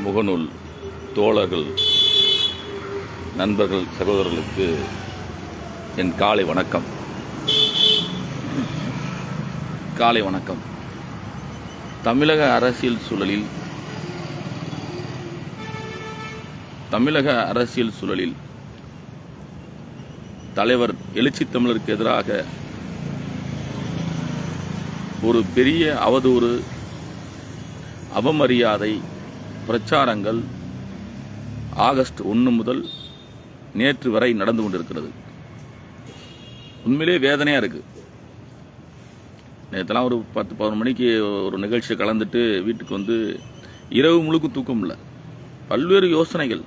முகநூல் தோழர்கள், நண்பர்கள், சகோதரர்களுக்கு என் காலை வணக்கம். தமிழக அரசியல் சூழலில் தலைவர் எழுச்சி தமிழருக்கு எதிராக ஒரு பெரிய அவதூறு, அவமரியாதை பிரச்சாரங்கள் ஆகஸ்ட் 1 முதல் நேற்று வரை நடந்து கொண்டிருக்கிறது. உண்மையிலே வேதனையா இருக்கு. நேற்றுலாம் ஒரு 10-11 மணிக்கு ஒரு நிகழ்ச்சியை கலந்துட்டு வீட்டுக்கு வந்து இரவு முழுக்க தூக்கம் இல்லை. பல்வேறு யோசனைகள்,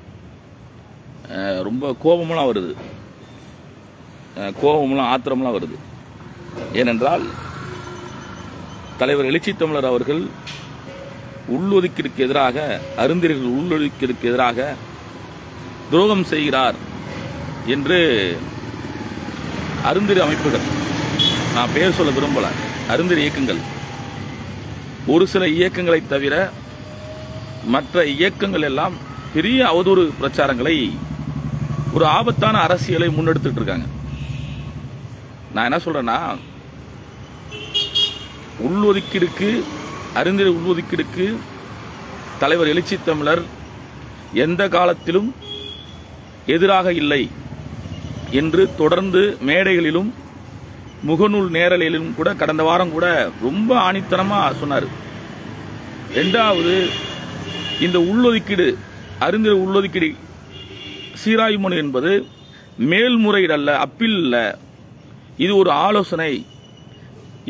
ரொம்ப கோபமெல்லாம் வருது, ஆத்திரமெல்லாம் வருது. ஏனென்றால் தலைவர் எழுச்சி தமிழர் அவர்கள் உள்ளொதுக்கீடுக்கு எதிராக, அருந்ததியர்கள் உள்ளொதுக்கீடுக்கு எதிராக துரோகம் செய்கிறார் என்று அருந்ததி அமைப்புகள், நான் பெயர் சொல்ல விரும்பல, அருந்ததி இயக்கங்கள், ஒரு சில இயக்கங்களை தவிர மற்ற இயக்கங்கள் எல்லாம் பெரிய அவதூறு பிரச்சாரங்களை, ஒரு ஆபத்தான அரசியலை முன்னெடுத்துட்டு இருக்காங்க. நான் என்ன சொல்றேன்னா, உள்ளொதுக்கீடுக்கு, அருந்ததி உள்ளொதுக்கீடுக்கு தலைவர் எழுச்சி தமிழர் எந்த காலத்திலும் எதிராக இல்லை என்று தொடர்ந்து மேடைகளிலும் முகநூல் நேரலிலும் கூட கடந்த வாரம் கூட ரொம்ப ஆணித்தனமா சொன்னார். இரண்டாவது, இந்த உள்ளொதுக்கீடு, அருந்ததி உள்ளொதுக்கீடு சீராய்வு மனு என்பது மேல்முறையீடு அல்ல, அப்பீல் அல்ல, இது ஒரு ஆலோசனை,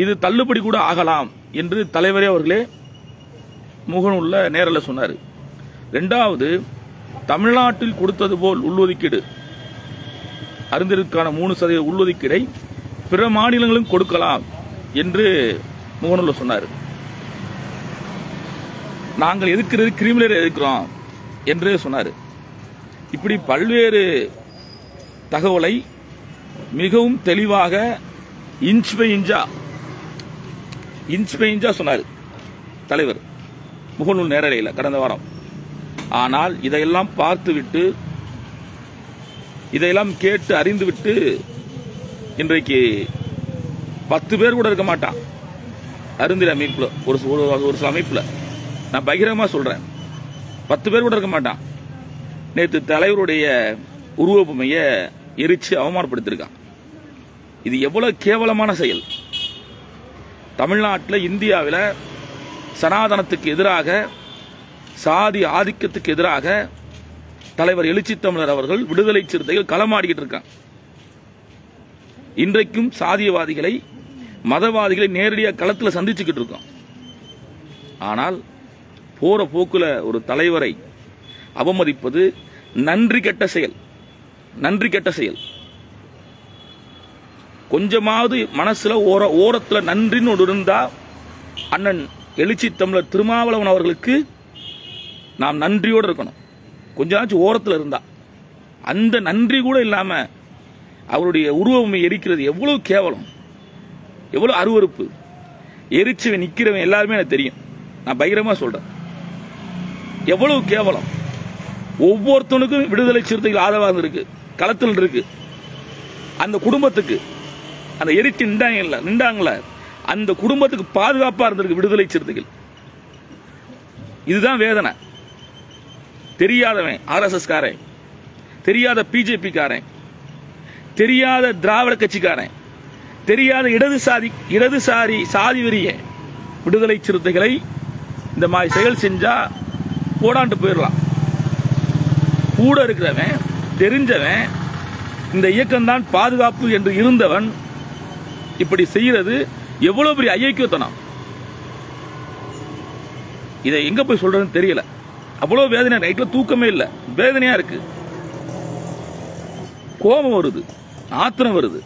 இது தள்ளுபடி கூட ஆகலாம் என்று தலைவரே அவர்களே முகநூல்ல நேரில் சொன்னார். இரண்டாவது, தமிழ்நாட்டில் கொடுத்தது போல் உள்ளொதுக்கீடு, அருந்ததிற்கான 3% உள்ளொதுக்கீடை பிற மாநிலங்களும் கொடுக்கலாம் என்று முகநூல்ல சொன்னார். நாங்கள் எதிர்க்கிறது கிரிமினல் எதிர்க்கிறோம் என்று சொன்னார். இப்படி பல்வேறு தகவலை மிகவும் தெளிவாக இன்ச் பை இன்ச்சா சொன்னார் தலைவர் முகநூல் நேரலையில் கடந்த வாரம். ஆனால் இதையெல்லாம் பார்த்துவிட்டு, இதையெல்லாம் கேட்டு அறிந்துவிட்டு இன்றைக்கு 10 பேர் கூட இருக்க மாட்டான் அருந்ததி அமைப்புல, ஒரு சில அமைப்புல, நான் பகிரமா சொல்றேன், 10 பேர் கூட இருக்க மாட்டான். நேற்று தலைவருடைய உருவபொம்மையை எரிச்சு அவமானப்படுத்திருக்கான். இது எவ்வளவு கேவலமான செயல். தமிழ்நாட்டில், இந்தியாவில் சனாதனத்துக்கு எதிராக, சாதி ஆதிக்கத்துக்கு எதிராக தலைவர் எழுச்சி தமிழர் அவர்கள், விடுதலை சிறுத்தைகள் களமாடிக்கிட்டு இருக்காங்க. இன்றைக்கும் சாதியவாதிகளை, மதவாதிகளை நேரடியாக களத்தில் சந்திச்சுக்கிட்டு இருக்கோம். ஆனால் போற போக்குல ஒரு தலைவரை அவமதிப்பது நன்றி கெட்ட செயல். கொஞ்சமாவது மனசுல ஓரத்துல நன்றின்னு ஒன்று இருந்தா, அண்ணன் எழுச்சி தமிழர் திருமாவளவன் அவர்களுக்கு நாம் நன்றியோடு இருக்கணும். கொஞ்சமாச்சும் ஓரத்தில் இருந்தா, அந்த நன்றி கூட இல்லாம அவருடைய உருவமை எரிக்கிறது எவ்வளவு கேவலம், எவ்வளவு அருவருப்பு. எரிச்சவன் நிக்கிறவன் எல்லாருமே எனக்கு தெரியும், நான் பகிரமா சொல்றேன், எவ்வளவு கேவலம். ஒவ்வொருத்தனுக்கும் விடுதலை சிறுத்தைகள் ஆதரவாக இருக்கு, களத்தில் இருக்கு. அந்த குடும்பத்துக்கு, அந்த எரிச்சு நின்றாங்கல்ல, அந்த குடும்பத்துக்கு பாதுகாப்பா இருந்திருக்கு விடுதலை சிறுத்தைகள். இதுதான் வேதனை. தெரியாதவன் ஆர்எஸ்எஸ் காரன், தெரியாத பிஜேபி காரன், தெரியாத திராவிட கட்சிக்காரன், தெரியாத இடதுசாரி சாதி வெறிய விடுதலை சிறுத்தைகளை இந்த மாதிரி செயல் செஞ்சா போடாண்டு போயிடலாம். கூட இருக்கிறவன், தெரிஞ்சவன், இந்த இயக்கம்தான் பாதுகாப்பு என்று இருந்தவன் இப்படி செய்யறது எவ்வளவு பெரிய ஐக்கியத்தனம். இதை எங்க போய் சொல்றதுன்னு தெரியல. அவ்வளவு வேதனை. நைட்ல தூக்கமே இல்ல, வேதனையா இருக்கு, கோபம் வருது, ஆத்திரம் வருது.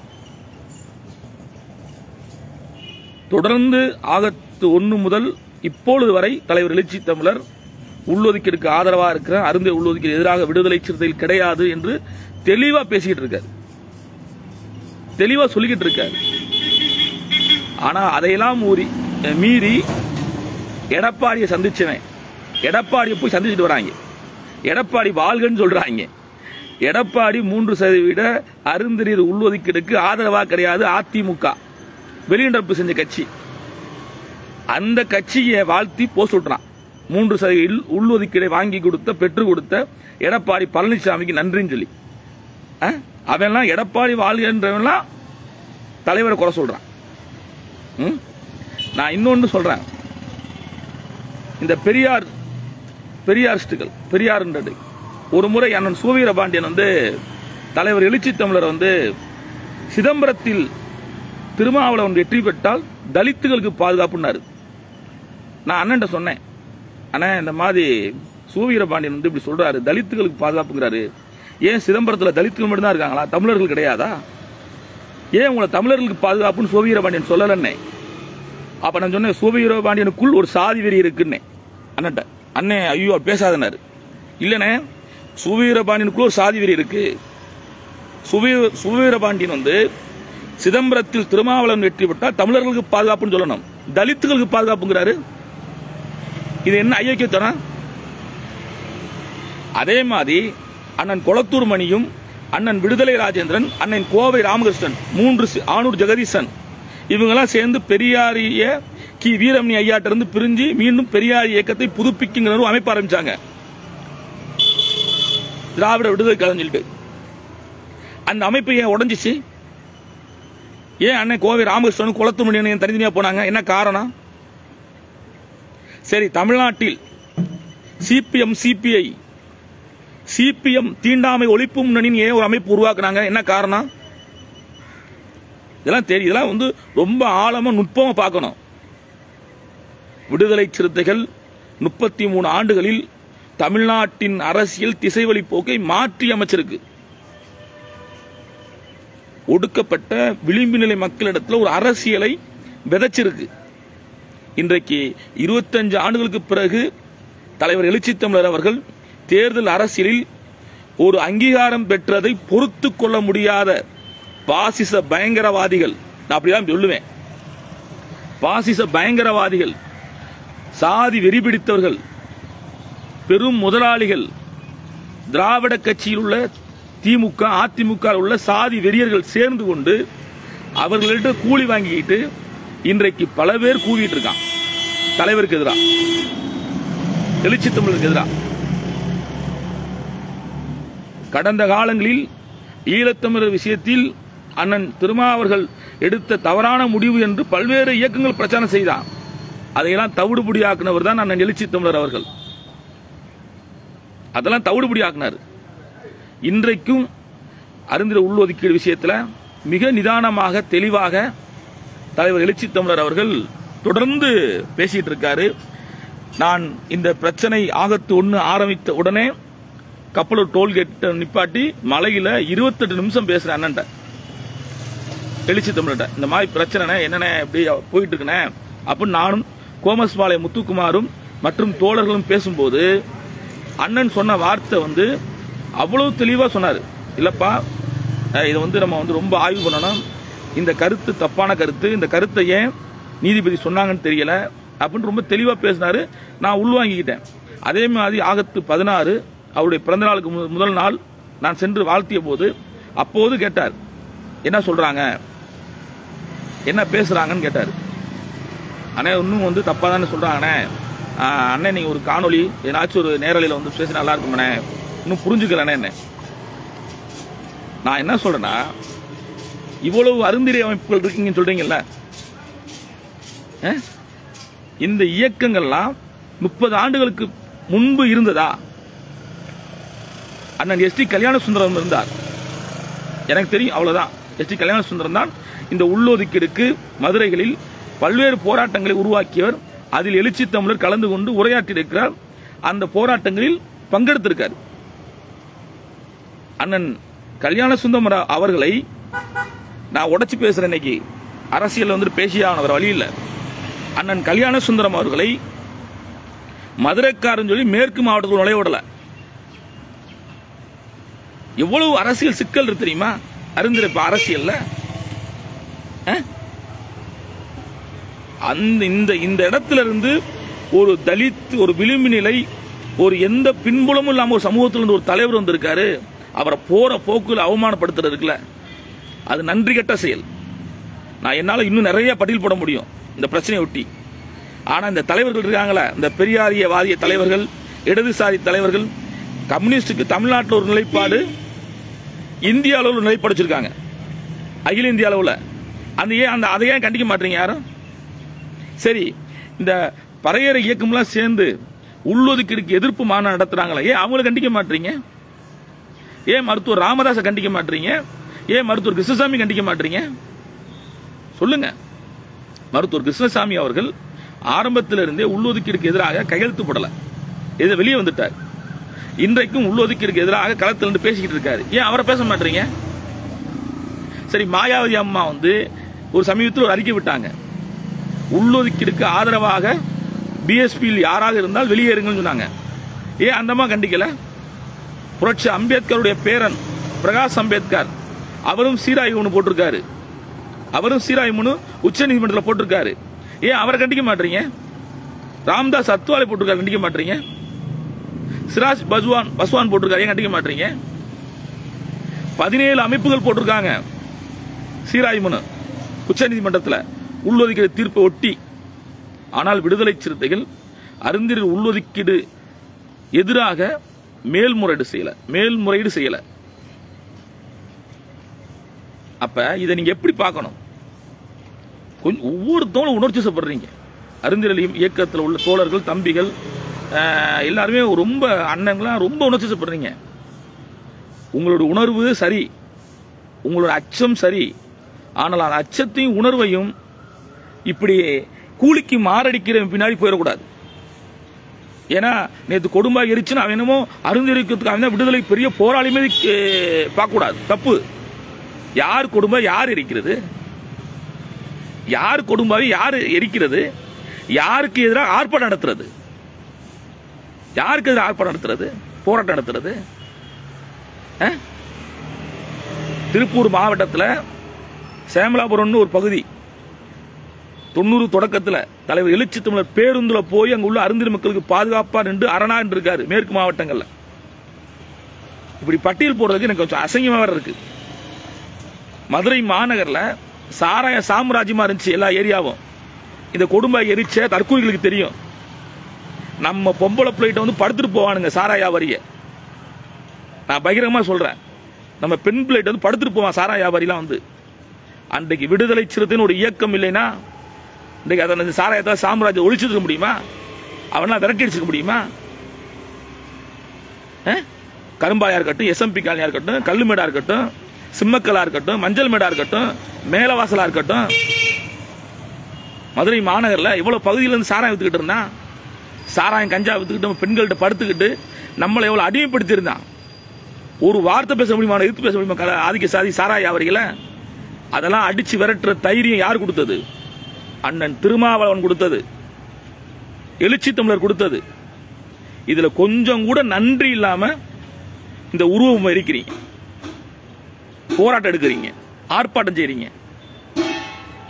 தொடர்ந்து ஆகஸ்ட் 1 முதல் இப்பொழுது வரை தலைவர் எழுச்சி தமிழர் உள்ளொதுக்கீடுக்கு ஆதரவாக இருக்கிற, அருந்ததி உள்ளொதுக்கீடு எதிராக விடுதலை சிறுத்தைகள் கிடையாது என்று தெளிவா பேசிக்கிட்டு இருக்காரு, தெளிவா சொல்லிக்கிட்டு இருக்காரு. ஆனா அதையெல்லாம் மீறி எடப்பாடியை சந்திச்சவன், எடப்பாடியை போய் சந்திச்சுட்டு வராங்க. எடப்பாடி வாழ்கன்னு சொல்றாங்க. எடப்பாடி 3% அருந்ததியர் உள்ஒதுக்கீடுக்கு ஆதரவா கிடையாது. அதிமுக வெளிநடப்பு செஞ்ச கட்சி. அந்த கட்சியை வாழ்த்தி போஸ்ட் விட்டுறான். 3% உள்ஒதுக்கீடை வாங்கி கொடுத்த பெற்றுக் கொடுத்த எடப்பாடி பழனிசாமிக்கு நன்றின்னு சொல்லி அவன்லாம் எடப்பாடி வாழ்கிறவன்லாம் தலைவரை குறை சொல்றான். நான் இன்னொன்னு சொல்றேன். இந்த பெரியாரிஸ்டுகள் பெரியார்ன்றது ஒரு முறை அண்ணன் சூவீரபாண்டியன் வந்து தலைவர் எழுச்சி தமிழர் வந்து சிதம்பரத்தில் திருமாவளவன் வெற்றி பெற்றால் தலித்துகளுக்கு பாதுகாப்புன்னாரு. நான் அண்ணன்ட்ட சொன்னேன், அண்ணா இந்த மாதிரி சூவீரபாண்டியன் வந்து இப்படி சொல்றாரு, தலித்துகளுக்கு பாதுகாப்புங்கிறாரு. ஏன் சிதம்பரத்தில் தலித்துகள் மட்டும்தான் இருக்காங்களா, தமிழர்கள் கிடையாதா? ஏன் உங்களை தமிழர்களுக்கு பாதுகாப்புன்னு சூவீரபாண்டியன் சொல்லலன்னே. அப்ப நான் சொன்னேன், சூவீரபாண்டியனுக்குள் ஒரு சாதி வெறி இருக்குன்னே அண்ணன்ட்ட. அண்ணே ஐயோ பேசாதனாரு. இல்லனே, சூவீரபாண்டியனுக்குள்ள ஒரு சாதி வெறி இருக்கு. சூவீரபாண்டியன் வந்து சிதம்பரத்தில் திருமாவளவன் வெற்றி பெற்றால் தமிழர்களுக்கு பாதுகாப்புன்னு சொல்லணும், தலித்துகளுக்கு பாதுகாப்புங்கிறாரு. இது என்ன ஐயக்கியத்தனம்? அதே மாதிரி அண்ணன் கொளத்தூர் மணியும், அண்ணன் விடுதலை ராஜேந்திரன், அண்ணன் கோவை ராமகிருஷ்ணன், 3 ஆனூர் ஜெகதீசன் இவங்கெல்லாம் சேர்ந்து பெரியாரிய கி வீரமணி ஐயாட்ட இருந்து பிரிஞ்சு மீண்டும் பெரியார் இயக்கத்தை புதுப்பிக்குங்கிற அமைப்பு ஆரம்பிச்சாங்க. திராவிட விடுதலை கழகம் சொல்லிட்டு அந்த அமைப்பு ஏன் உடைஞ்சிச்சு? ஏன் அண்ணன் கோவை ராமகிருஷ்ணன் கொளத்தூர் மணி தனித்தனியா போனாங்க? என்ன காரணம்? சரி, தமிழ்நாட்டில் சிபிஎம் சிபிஐ சிபிஎம் தீண்டாமை ஒழிப்பு முன்னணின்னு ஏன் ஒரு அமைப்பு உருவாக்குனாங்க? என்ன காரணம்? இதெல்லாம் தெரியும். இதெல்லாம் வந்து ரொம்ப ஆழமா நுட்பமா பார்க்கணும். விடுதலை சிறுத்தைகள் 33 ஆண்டுகளில் தமிழ்நாட்டின் அரசியல் திசைவழி போக்கை மாற்றி அமைச்சிருக்கு. ஒடுக்கப்பட்ட விளிம்பு நிலை மக்களிடத்தில் ஒரு அரசியலை விதைச்சிருக்கு. இன்றைக்கு 25 ஆண்டுகளுக்கு பிறகு தலைவர் எழுச்சி தமிழர் அவர்கள் தேர்தல் அரசியலில் ஒரு அங்கீகாரம் பெற்றதை பொறுத்து கொள்ள முடியாத பாசிச பயங்கரவாதிகள், நான் அப்படிதான் சொல்லுவேன், பாசிச பயங்கரவாதிகள், சாதி வெறி பிடித்தவர்கள், பெரும் முதலாளிகள், திராவிட கட்சியில் உள்ள திமுக அதிமுக உள்ள சாதி வெறியர்கள் சேர்ந்து கொண்டு அவர்களிட்ட கூலி வாங்கிட்டு இன்றைக்கு பல பேர் கூவிட்டு இருக்கான் தலைவருக்கு எதிராக, எழுச்சி தமிழருக்கு எதிராக. கடந்த காலங்களில் ஈழத்தமிழர் விஷயத்தில் அண்ணன் திருமாவர்கள் எடுத்த தவறான முடிவு என்று பல்வேறு இயக்கங்கள் பிரச்சாரம் செய்தான். அதையெல்லாம் தவிடுபடியாக்குனவர் தான் அண்ணன் எழுச்சி தமிழர் அவர்கள். அதெல்லாம் தவிடுபடியாக்குனார். இன்றைக்கும் அருந்ததியர் உள்ஒதுக்கீடு விஷயத்தில் மிக நிதானமாக தெளிவாக தலைவர் எழுச்சி தமிழர் அவர்கள் தொடர்ந்து பேசிட்டு இருக்காரு. நான் இந்த பிரச்சனை ஆகத்து 1 ஆரம்பித்த உடனே கப்பலூர் டோல்கேட் நிப்பாட்டி மலையில 28 நிமிஷம் பேசுறேன் அண்ணன்ட்ட, எழுச்சி தமிழ்கிட்ட. இந்த மாதிரி பிரச்சனை என்னென்ன எப்படி போயிட்டு இருக்குனே அப்படின்னு நானும் கோமஸ்பாளைய முத்துக்குமாரும் மற்றும் தோழர்களும் பேசும்போது அண்ணன் சொன்ன வார்த்தை வந்து அவ்வளவு தெளிவா சொன்னாரு. இல்லப்பா, இதை வந்து நம்ம வந்து ரொம்ப ஆய்வு பண்ணணும், இந்த கருத்து தப்பான கருத்து, இந்த கருத்தை ஏன் நீதிபதி சொன்னாங்கன்னு தெரியல அப்படின்னு ரொம்ப தெளிவா பேசினாரு. நான் உள்வாங்கிக்கிட்டேன். அதே மாதிரி ஆகத்து 16 அவருடைய பிறந்த நாளுக்கு முதல் நாள் நான் சென்று வாழ்த்திய போது அப்போது கேட்டார், என்ன சொல்றாங்க, என்ன பேசுறாங்கன்னு கேட்டார். அண்ணே இன்னும் வந்து தப்பா தானே சொல்றாங்கண்ணே, அண்ணே நீங்க ஒரு காணொலி ஏதாச்சும் ஒரு நேரலையில் வந்து பேசி நல்லா இருக்கும்ண்ணே, இன்னும் புரிஞ்சுக்கலண்ணே என்ன. நான் என்ன சொல்றேன்னா, இவ்வளவு அருந்ததியர் அமைப்புகள் இருக்கீங்கன்னு சொல்றீங்கல்ல, இந்த இயக்கங்கள்லாம் 30 ஆண்டுகளுக்கு முன்பு இருந்ததா? அண்ணன் எஸ்டி கல்யாண சுந்தரம் இருந்தார், எனக்கு தெரியும், அவ்வளவுதான். எஸ்டி கல்யாண சுந்தரம் தான் இந்த உள்ளொதுக்கீடுக்கு மதுரைகளில் பல்வேறு போராட்டங்களை உருவாக்கியவர். அதில் எழுச்சி தமிழர் கலந்து கொண்டு உரையாற்றி இருக்கிறார். அந்த போராட்டங்களில் பங்கெடுத்திருக்கார். அண்ணன் கல்யாண சுந்தரம் அவர்களை நான் உடைச்சு பேசுறேன். இன்னைக்கு அரசியல் வந்து பேசியானவர் வழி இல்லை. அண்ணன் கல்யாண சுந்தரம் அவர்களை மதுரைக்காரன் சொல்லி மேற்கு மாவட்டத்தில் நுழைவிடல. எவ்வளவு அரசியல் சிக்கல் இருக்கு தெரியுமா அருந்ததியர் அரசியல்ல. அந்த இந்த இடத்துல இருந்து ஒரு தலித், ஒரு விளிம்பு நிலை, ஒரு எந்த பின்புலமும் இல்லாம ஒரு சமூகத்திலிருந்து ஒரு தலைவர் வந்திருக்காரு, அவரை போற போக்குல அவமானப்படுத்துறது இருக்குல்ல, அது நன்றி கெட்ட செயல். நான் என்னால இன்னும் நிறைய பட்டியல் போட முடியும் இந்த பிரச்சனையை ஒட்டி. ஆனா இந்த தலைவர்கள் இருக்காங்களா, இந்த பெரியாரியவாதிய தலைவர்கள், இடதுசாரி தலைவர்கள், கம்யூனிஸ்டுக்கு தமிழ்நாட்டில் ஒரு நிலைப்பாடு, இந்திய அளவில் ஒரு நிலைப்பாடு வச்சிருக்காங்க, அகில இந்திய அளவில். அதை ஏன் கண்டிக்க மாட்டீங்க யாரும்? சரி, இந்த பறையறை இயக்கம்லாம் சேர்ந்து உள்ளொதுக்கீடுக்கு எதிர்ப்பு மாநாடு நடத்துறாங்களா, ஏன் அவங்களை கண்டிக்க மாட்டீங்க? ஏன் மருத்துவர் ராமதாஸை கண்டிக்க மாட்டீங்க? ஏன் மருத்துவர் கிருஷ்ணசாமி கண்டிக்க மாட்டீங்க? சொல்லுங்க. மருத்துவர் கிருஷ்ணசாமி அவர்கள் ஆரம்பத்திலிருந்தே உள்ளொதுக்கீடுக்கு எதிராக கையெழுத்து போடல, இதை வெளியே வந்துட்டார். இன்றைக்கும் உள்ளொதுக்கீடுக்கு எதிராக களத்தில் இருந்து பேசிக்கிட்டு இருக்காரு, ஏன் அவரை பேச மாட்டீங்க? சரி, மாயாவதி அம்மா ஒரு சமீபத்தில் ஒரு அறிக்கை விட்டாங்க, உள்ளொதுக்கீடுக்கு ஆதரவாக பிஎஸ்பியில் யாராக இருந்தால் வெளியேறுங்கன்னு சொன்னாங்க. ஏன் அந்தமா கண்டிக்கல? புரட்சி அம்பேத்கருடைய பேரன் பிரகாஷ் அம்பேத்கர் அவரும் சீராய்வு போட்டிருக்காரு, அவரும் சீராய்வு உச்ச நீதிமன்றத்தில் போட்டிருக்காரு, ஏன் அவரை கண்டிக்க மாட்டீங்க? ராம்தாஸ் அத்வாலே போட்டிருக்காரு, கண்டிக்க மாட்டீங்க? சிராஜ் பஸ்வான் போட்டிருக்காரு, ஏன் கண்டிக்க மாட்டீங்க? 17 அமைப்புகள் போட்டிருக்காங்க சீராய்வு உச்ச நீதிமன்றத்தில் உள்ளொதுக்கீடு தீர்ப்பை ஒட்டி. ஆனால் விடுதலை சிறுத்தைகள் அறிஞர் உள்ளொதுக்கீடு எதிராக மேல்முறையீடு செய்யல. அப்ப இதை நீங்க எப்படி பார்க்கணும்? கொஞ்சம் ஒவ்வொருத்தவங்களும் உணர்ச்சி சப்படுறீங்க. அறிஞர் இயக்கத்தில் உள்ள தோழர்கள், தம்பிகள் எல்லாருமே ரொம்ப அண்ணன்களாம் ரொம்ப உணர்ச்சி சப்படுறீங்க. உங்களோட உணர்வு சரி, உங்களோட அச்சம் சரி. ஆனால் அந்த அச்சத்தையும் உணர்வையும் இப்படி கூலிக்கு மாரடிக்கிற பின்னாடி போயிடக்கூடாது. ஏன்னா நேற்று கொடும்பாக எரிச்சுன்னு அவன் என்னமோ அறிந்திருக்கிறதுக்கு விடுதலை பெரிய போராளி மீது பார்க்க கூடாது, தப்பு. யார் கொடும்பா, யார் எரிக்கிறது? யார் கொடும்பாவை யார் எரிக்கிறது? யாருக்கு எதிராக ஆர்ப்பாட்டம் நடத்துறது? யாருக்கு எதிராக ஆர்ப்பாட்டம் நடத்துறது, போராட்டம் நடத்துறது? திருப்பூர் மாவட்டத்தில் சேமலாபுரம் ஒரு பகுதி 90 தொடக்கத்தில் தலைவர் எழுச்சி தமிழர் பேருந்துல போய் அங்க உள்ள அருந்திர மக்களுக்கு பாதுகாப்பா நின்று அரணா இருக்காரு. மேற்கு மாவட்டங்கள்ல இப்படி பட்டியல் போடுறதுக்கு எனக்கு கொஞ்சம் அசங்கமா இருக்கு. மதுரை மாநகர்ல சாராய சாம்ராஜ்யமா இருந்துச்சு எல்லா ஏரியாவும். இந்த கொடும்பாய் எரிச்ச தற்கூரிகளுக்கு தெரியும். நம்ம பொம்பளை பிள்ளைகிட்ட படுத்துட்டு போவானுங்க சாராயா வரிய. நான் பகிரங்கமா சொல்றேன், நம்ம பெண் பிள்ளைகிட்ட படுத்துட்டு போவான் சாராயா வரியெல்லாம் அன்றைக்கு விடுதலை சிறுத்தைன்னு ஒரு இயக்கம் இல்லைன்னா இன்றைக்கு அதை சாராயத்தை சாம்ராஜ்யம் ஒழிச்சிருக்க முடியுமா? அவனா விரட்டி அடிச்சிருக்க முடியுமா? கரும்பாயா இருக்கட்டும், எஸ்எம்பி காலனியா இருக்கட்டும், கல்லுமேடா இருக்கட்டும், சிம்மக்கலா இருக்கட்டும், மஞ்சள் மேடா இருக்கட்டும், மேலவாசலா இருக்கட்டும், மதுரை மாநகரில் இவ்வளவு பகுதியிலிருந்து சாராயம் வித்துக்கிட்டு இருந்தான். சாராயம் கஞ்சா வித்துக்கிட்டு பெண்கள்கிட்ட படுத்துக்கிட்டு நம்மளை எவ்வளவு அடிமைப்படுத்தி இருந்தான். ஒரு வார்த்தை பேச முடியுமா, எதிர்த்து பேச முடியுமா? ஆதிக்க சாதி சாராய அவர்களை அதெல்லாம் அடிச்சு விரட்டுற தைரியம் யார் கொடுத்தது? அண்ணன் திருமாவளவன் கொடுத்தது, எழுச்சி தமிழர் கொடுத்தது. இதுல கொஞ்சம் கூட நன்றி இல்லாம இந்த உருவம் இருக்கிறீங்க, போராட்டம் எடுக்கிறீங்க, ஆர்ப்பாட்டம் செய்றீங்க.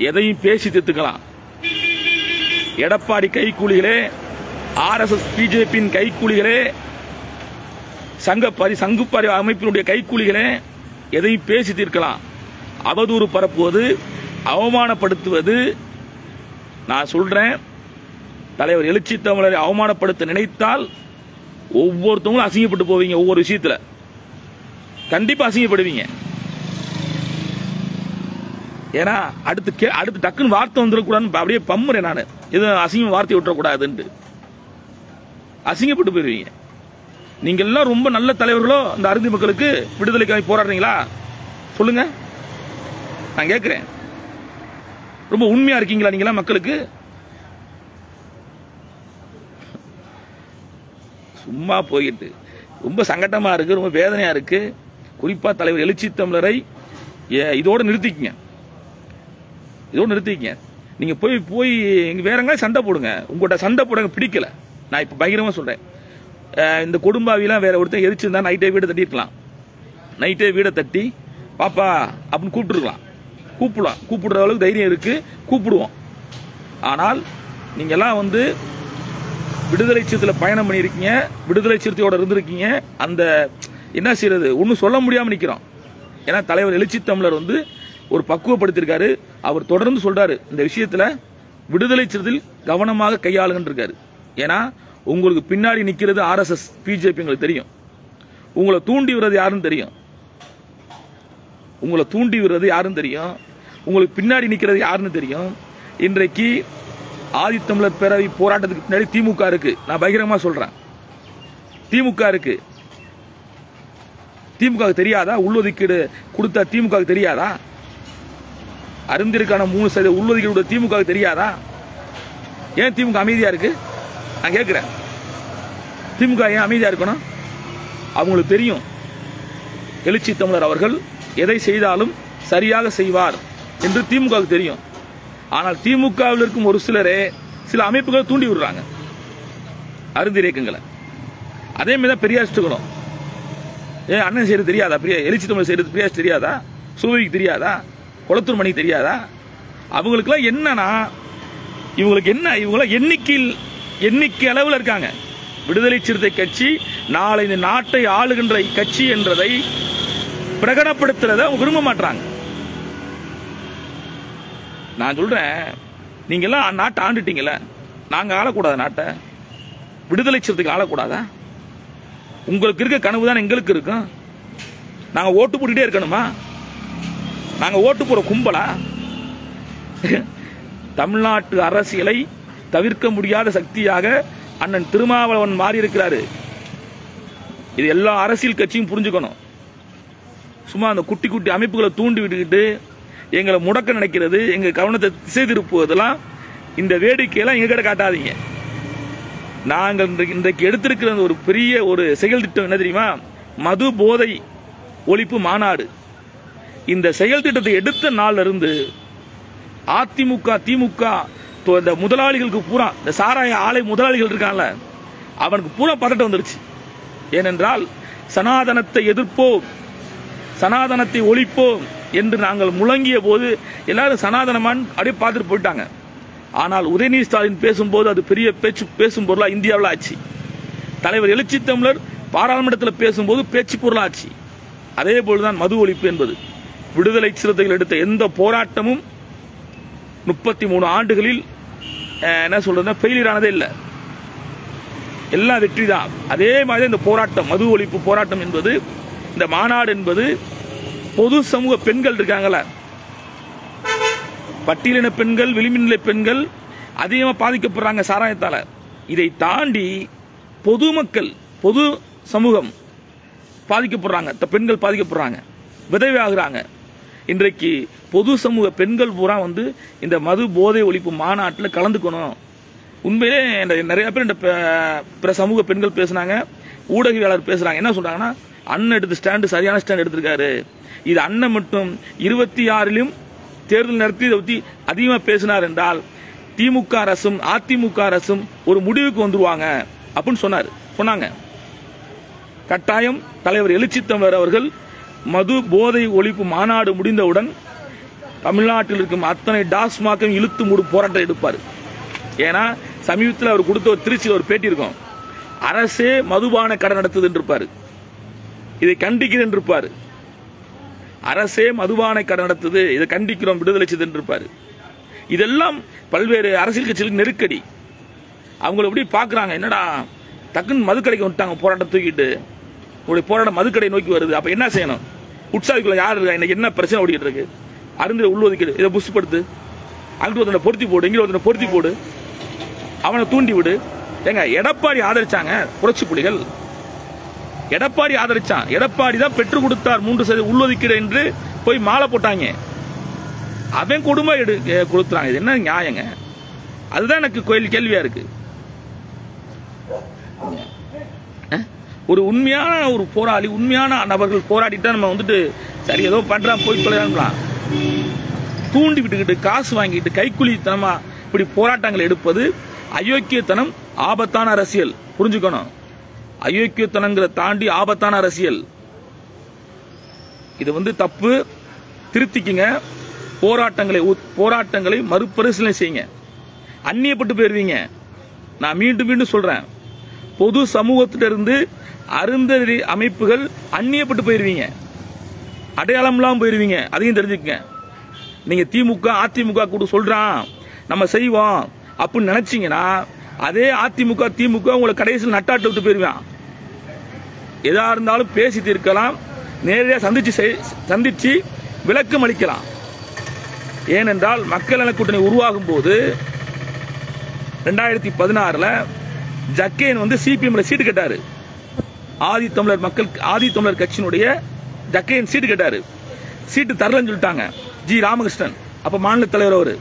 எதையும் பேசி தீர்த்துக்கலாம். எடப்பாடி கைக்கூலிகளே, RSS பிஜேபியின் கைக்கூலிகளே, சங்குப்பாரி அமைப்பினுடைய கைக்கூலிகளே, எதையும் பேசி தீர்க்கலாம். அவதூறு பரப்புவது, அவமானப்படுத்துவது, நான் சொல்றேன், தலைவர் எழுச்சி தமிழரை அவமானப்படுத்த நினைத்தால் ஒவ்வொருத்தவங்களும் அசிங்கப்பட்டு போவீங்க. ஒவ்வொரு விஷயத்துல கண்டிப்பா அசிங்கப்படுவீங்க. ஏன்னா அடுத்து டக்குன்னு வார்த்தை வந்துடக்கூடாதுன்னு அப்படியே பம்முறேன் நான். இது அசிங்கம் வார்த்தை விட்டுறக்கூடாதுன்னு அசிங்கப்பட்டு போயிருவீங்க. நீங்க எல்லாம் ரொம்ப நல்ல தலைவர்களோ இந்த அருந்தி மக்களுக்கு விடுதலைக்காக போராடுறீங்களா? சொல்லுங்க, நான் கேட்கிறேன். ரொம்ப உண்மையா இருக்கீங்களா நீங்களா மக்களுக்கு? சும்மா போயிட்டு ரொம்ப சங்கடமா இருக்கு, ரொம்ப வேதனையா இருக்கு. குறிப்பா தலைவர் எழுச்சி தமிழரை இதோட நிறுத்திக்கங்க, இதோட நிறுத்திக்கங்க. நீங்க போய் வேற எங்கேயும் சண்டை போடுங்க, உங்கள்கிட்ட சண்டை போடுங்க பிடிக்கல. நான் இப்ப பகிரமா சொல்றேன், இந்த கொடும்பாவிலாம் வேற ஒருத்தர் எரிச்சிருந்தா நைட்டே வீடை தட்டிருக்கலாம். நைட்டே வீடை தட்டி பாப்பா அப்படின்னு கூப்பிட்டுருக்கலாம், கூப்பிடுற அளவுக்கு தைரியம் இருக்கு, கூப்பிடுவோம். ஆனால் நீங்க எல்லாம் விடுதலை சிறுத்தையில் பயணம் பண்ணியிருக்கீங்க, விடுதலை சிறுத்தையோட இருந்திருக்கீங்க. அந்த என்ன செய்யறது ஒன்றும் சொல்ல முடியாமல் நிற்கிறோம். ஏன்னா தலைவர் எழுச்சி தமிழர் வந்து ஒரு பக்குவப்படுத்திருக்காரு. அவர் தொடர்ந்து சொல்றாரு இந்த விஷயத்துல விடுதலை சிறுத்தையில் கவனமாக கையாளுங்கன்னு இருக்காரு. ஏன்னா உங்களுக்கு பின்னாடி நிற்கிறது RSS பிஜேபி எங்களுக்கு தெரியும். உங்களை தூண்டி விடுறது யாருன்னு தெரியும். உங்களை தூண்டி விடுறது யாருன்னு தெரியும். உங்களுக்கு பின்னாடி நிற்கிறது யாருன்னு தெரியும். இன்றைக்கு ஆதித்தமிழர் பேரவை போராட்டத்துக்கு பின்னாடி திமுக இருக்கு. நான் பகிரங்கமா சொல்றேன், திமுக இருக்கு. திமுக தெரியாதா? உள்ளொதுக்கீடு கொடுத்த திமுக தெரியாதா? அருந்திற்கான 3% உள்ளொதுக்கீடு திமுக தெரியாதா? ஏன் திமுக அமைதியா இருக்கு? நான் கேட்கிறேன், திமுக ஏன் அமைதியா இருக்கணும்? அவங்களுக்கு தெரியும் எழுச்சி தமிழர் அவர்கள் எதை செய்தாலும் சரியாக செய்வார் என்று திமுக தெரியும். ஆனால் திமுகவில் இருக்கும் ஒரு சிலரே சில அமைப்புகளை தூண்டி விடுறாங்க, அருந்திர இயக்கங்களை. அதே மாதிரி தான் பெரியாஸ்டுகளும். ஏன் அண்ணன் செய்யறது தெரியாதா? எழுச்சி தமிழர் செய்யறது பெரியாஸ் தெரியாதா? சூவிக்கு தெரியாதா? குளத்தூர் மணிக்கு தெரியாதா? அவங்களுக்குலாம் என்னன்னா, இவங்களுக்கு என்ன, இவங்கள எண்ணிக்கை அளவில் இருக்காங்க. விடுதலை சிறுத்தை கட்சி நாளை இந்த நாட்டை ஆளுகின்ற கட்சி என்றதை பிரகடனப்படுத்துறத அவங்க விரும்ப மாட்டாங்க. நான் சொல்றேன், நீங்க எல்லாம் நாட்டை ஆண்டுட்டீங்கல்ல, நாங்க ஆளக்கூடாது நாட்டை? விடுதலை சிறுத்தைக்கு ஆளக்கூடாதா? உங்களுக்கு இருக்க கனவு தான் எங்களுக்கு இருக்கும். நாங்க ஓட்டு போட்டுட்டே இருக்கணுமா? நாங்க ஓட்டு போற கும்பலா? தமிழ்நாட்டு அரசியலை தவிர்க்க முடியாத சக்தியாக அண்ணன் திருமாவளவன் மாறி இருக்கிறாரு. இது எல்லா அரசியல் கட்சியும் புரிஞ்சுக்கணும். சும்மா அந்த குட்டி குட்டி அமைப்புகளை தூண்டி விட்டுக்கிட்டு எங்களை முடக்க நினைக்கிறது, எங்க கவனத்தை திசை திருப்புவதெல்லாம், இந்த வேடிக்கையெல்லாம் எங்க கிட்ட காட்டாதீங்க. நாங்கள் இன்றைக்கு எடுத்திருக்கிற ஒரு பெரிய ஒரு செயல் திட்டம் என்ன தெரியுமா? மது போதை ஒழிப்பு மாநாடு. இந்த செயல் திட்டத்தை எடுத்த நாள்ல இருந்து அதிமுக திமுக இந்த முதலாளிகளுக்கு பூரா, இந்த சாராய ஆலை முதலாளிகள் இருக்கான்ல, அவனுக்கு பூரா பதட்டம் வந்துருச்சு. ஏனென்றால் சனாதனத்தை எதிர்ப்போம், சனாதனத்தை ஒழிப்போம் என்று நாங்கள் முழங்கிய போது எல்லாரும் சனாதனமான் அப்படியே பார்த்துட்டு போயிட்டாங்க. ஆனால் உதயநிதி ஸ்டாலின் பேசும்போது அது பெரிய பேசும் பொருளா இந்தியாவில் ஆச்சு. தலைவர் எழுச்சி தமிழர் பாராளுமன்றத்தில் பேசும்போது பேச்சு பொருளாச்சு. அதே போலதான் மது ஒழிப்பு என்பது. விடுதலை சிறுத்தைகள் எடுத்த எந்த போராட்டமும் 33 ஆண்டுகளில் என்ன சொல்றதுன்னா ஃபெயிலியர் ஆனதே இல்லை, எல்லாம் வெற்றி தான். அதே மாதிரி இந்த போராட்டம், மது ஒழிப்பு போராட்டம் என்பது, இந்த மாநாடு என்பது, பொது சமூக பெண்கள் இருக்காங்கள, பட்டியலின பெண்கள், விளிம்பிநிலை பெண்கள் அதிகமாக பாதிக்கப்படுறாங்க சாராயத்தால. இதை தாண்டி பொதுமக்கள், பொது சமூகம் பாதிக்கப்படுறாங்க, பெண்கள் பாதிக்கப்படுறாங்க, விதவையாகிறாங்க. இன்றைக்கு பொது சமூக பெண்கள் பூரா வந்து இந்த மது போதை ஒழிப்பு மாநாட்டில் கலந்துக்கணும். உண்மையிலே நிறைய பேர் இந்த பிற சமூக பெண்கள் பேசுனாங்க, ஊடகவியலாளர் பேசுறாங்க. என்ன சொல்றாங்கன்னா, அண்ணன் எடுத்த ஸ்டாண்டு சரியான ஸ்டாண்ட் எடுத்திருக்காரு. இது அண்ணன் மட்டும் 26லும் தேர்தல் நடத்தி இதை பற்றி அதிகமாக பேசினார் என்றால் திமுக அரசும் அதிமுக அரசும் ஒரு முடிவுக்கு வந்துருவாங்க அப்படின்னு சொன்னாங்க. கட்டாயம் தலைவர் எழுச்சி தமிழர் அவர்கள் மது போதை ஒழிப்பு மாநாடு முடிந்தவுடன் தமிழ்நாட்டில் இருக்கும் அத்தனை டாஸ்மாக்கையும் இழுத்து மூடு போராட்டம் எடுப்பார். ஏன்னா சமீபத்தில் அவர் கொடுத்த ஒரு திருச்சியில் ஒரு பேட்டி இருக்கும், அரசே மதுபான கடை நடத்துது இருப்பாரு, இதை கண்டிக்கிறேன் இருப்பாரு. அரசே மதுபான கடை நடத்துது, இதை கண்டிக்கிறோம், விடுதலை செய்து இருப்பாரு. இதெல்லாம் பல்வேறு அரசியல் கட்சிகளுக்கு நெருக்கடி. அவங்களை எப்படி பாக்குறாங்க, என்னடா டக்குன்னு மதுக்கடைக்கு வந்துட்டாங்க, போராட்டம் தூக்கிட்டு உங்களுடைய போராட்டம் மதுக்கடை நோக்கி வருது. அப்ப என்ன செய்யணும்? உற்சாகிக்குள்ள யார் இருக்கா, இன்னைக்கு என்ன பிரச்சனை ஓடிட்டு இருக்கு, அருந்திர உள்ஒதுக்கீடு, இதை புஷ் படுத்து, அங்கிட்டு ஒருத்தனை பொருத்தி போடு, இங்கே ஒருத்தனை பொருத்தி போடு, அவனை தூண்டி விடு. ஏங்க எடப்பாடி ஆதரிச்சாங்க புரட்சி புலிகள், எடப்பாடி ஆதரிச்சான், எடப்பாடி தான் பெற்றுக் கொடுத்தார் 3% உள்ஒதுக்கீடு என்று போய் மாலை போட்டாங்க. அவன் கொடுமை கொடுத்துறாங்க. இது என்ன நியாயங்க? அதுதான் எனக்கு கேள்வியா இருக்கு. ஒரு உண்மையான ஒரு போராளி, உண்மையான நபர்கள் போராடிட்டா நம்ம வந்துட்டு சரி ஏதோ பண்றான் போய் தொலைலாம், தூண்டி விட்டுக்கிட்டு காசு வாங்கிட்டு கைக்கூலித்தனமா இப்படி போராட்டங்கள் எடுப்பது அயோக்கியத்தனம், ஆபத்தான அரசியல். புரிஞ்சுக்கணும், அயோக்கியத்தனங்களை தாண்டி ஆபத்தான அரசியல். இது வந்து தப்பு, திருத்திக்குங்க. போராட்டங்களை மறுபரிசீலனை செய்யுங்க. அந்நியப்பட்டு போயிருவீங்க. நான் மீண்டும் மீண்டும் சொல்றேன், பொது சமூகத்திலிருந்து அருந்ததி அமைப்புகள் அந்நியப்பட்டு போயிருவீங்க, அடையாளம் இல்லாம போயிருவீங்க. அதையும் தெரிஞ்சுக்கங்க. நீங்க திமுக அதிமுக கூட சொல்றான் நம்ம செய்வோம் அப்படின்னு நினைச்சீங்கன்னா, அதே அதிமுக திமுக உங்களை கடைசியில் நட்டாட்டு விட்டு போயிருவான். எதா இருந்தாலும் பேசி தீர்க்கலாம், நேரடியாக சந்திச்சு விளக்கம் அளிக்கலாம். ஏனென்றால் மக்கள் நல கூட்டணி உருவாகும் போது 2016 ஜக்கையன் சிபிஎம்ல சீட்டு கேட்டாரு. ஆதித்தமிழர் கட்சியினுடைய ஜக்கையன் சீட்டு கேட்டாரு. சீட்டு தரலன்னு சொல்லிட்டாங்க. ஜி ராமகிருஷ்ணன் அப்ப மாநில தலைவர், அவரு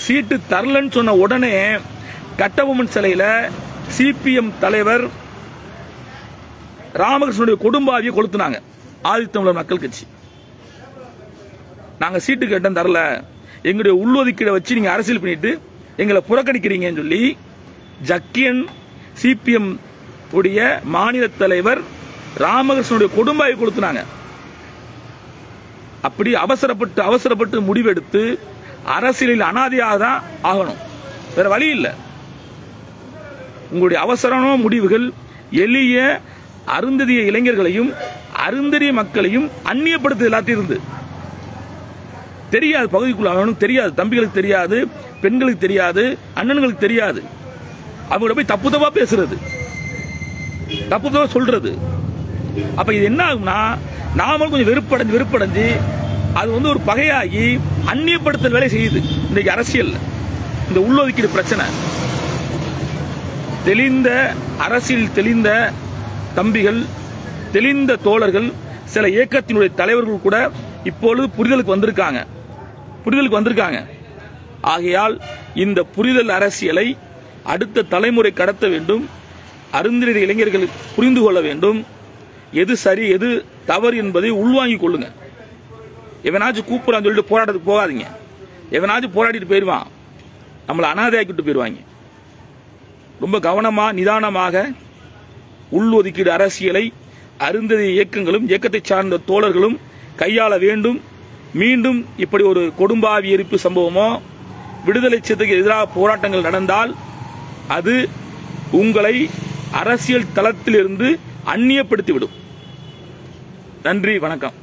சீட்டு தரலன்னு சொன்ன உடனே கட்டபொம்மன் சிலையில சிபிஎம் தலைவர் ராமகிருஷ்ணனுடைய குடும்பாவியை கொளுத்துனாங்க. ஆதித்தமிழர் மக்கள் கட்சி நாங்க சீட்டு கேட்டோம் தரல, எங்களுடைய உள்ஒதுக்கீடை வச்சு நீங்க அரசியல் பண்ணிட்டு எங்களை புறக்கணிக்கிறீங்கன்னு சொல்லி ஜக்கியன் சிபிஎம் உடைய மாநில தலைவர் ராமகிருஷ்ணனுடைய குடும்பாவை கொளுத்துனாங்க. அப்படி அவசரப்பட்டு முடிவெடுத்து அரசியலில் அனாதையாக தான் ஆகணும், வேற வழி இல்லை. உங்களுடைய அவசரமான முடிவுகள் எளிய அருந்ததிய இளைஞர்களையும் அருந்ததிய மக்களையும் அந்நியப்படுத்து. எல்லாத்தையும் இருந்து தெரியாது, பகுதிக்குள்ள அவனுக்கு தெரியாது, தம்பிகளுக்கு தெரியாது, பெண்களுக்கு தெரியாது, அண்ணன்களுக்கு தெரியாது. அவங்க போய் தப்பு தப்பா பேசுறது, தப்பு தப்பா சொல்றது. அப்ப இது என்ன ஆகும்னா, நாமளும் கொஞ்சம் வெறுப்படைஞ்சு அது ஒரு பகையாகி அந்நியப்படுத்தல் வேலை செய்யுது. இன்றைக்கு அரசியல் இந்த உள்ளொதுக்கீடு பிரச்சனை தெளிந்த அரசியல் தெளிந்த தம்பிகள், தெளிந்த தோழர்கள், சில இயக்கத்தினுடைய தலைவர்கள் கூட இப்பொழுது புரிதலுக்கு வந்திருக்காங்க. ஆகையால் இந்த புரிதல் அரசியலை அடுத்த தலைமுறை கடத்த வேண்டும். அருந்ததி இளைஞர்கள் புரிந்து கொள்ள வேண்டும். எது சரி எது தவறு என்பதை உள்வாங்கிக் கொள்ளுங்க. எவனாச்சும் கூப்பிடான்னு சொல்லிட்டு போராட்டத்துக்கு போகாதீங்க. எவனாச்சும் போராடிட்டு போயிடுவான், நம்மளை அனாதையாக்கிட்டு போயிடுவாங்க. ரொம்ப கவனமா நிதானமாக உள்ஒதுக்கீடு அரசியலை அருந்ததி இயக்கங்களும் இயக்கத்தை சார்ந்த தோழர்களும் கையாள வேண்டும். மீண்டும் இப்படி ஒரு கொடும்பாவி எரிப்பு சம்பவமோ விடுதலை சிறுத்தைக்கு எதிராக போராட்டங்கள் நடந்தால் அது உங்களை அரசியல் தளத்திலிருந்து அந்நியப்படுத்திவிடும். நன்றி, வணக்கம்.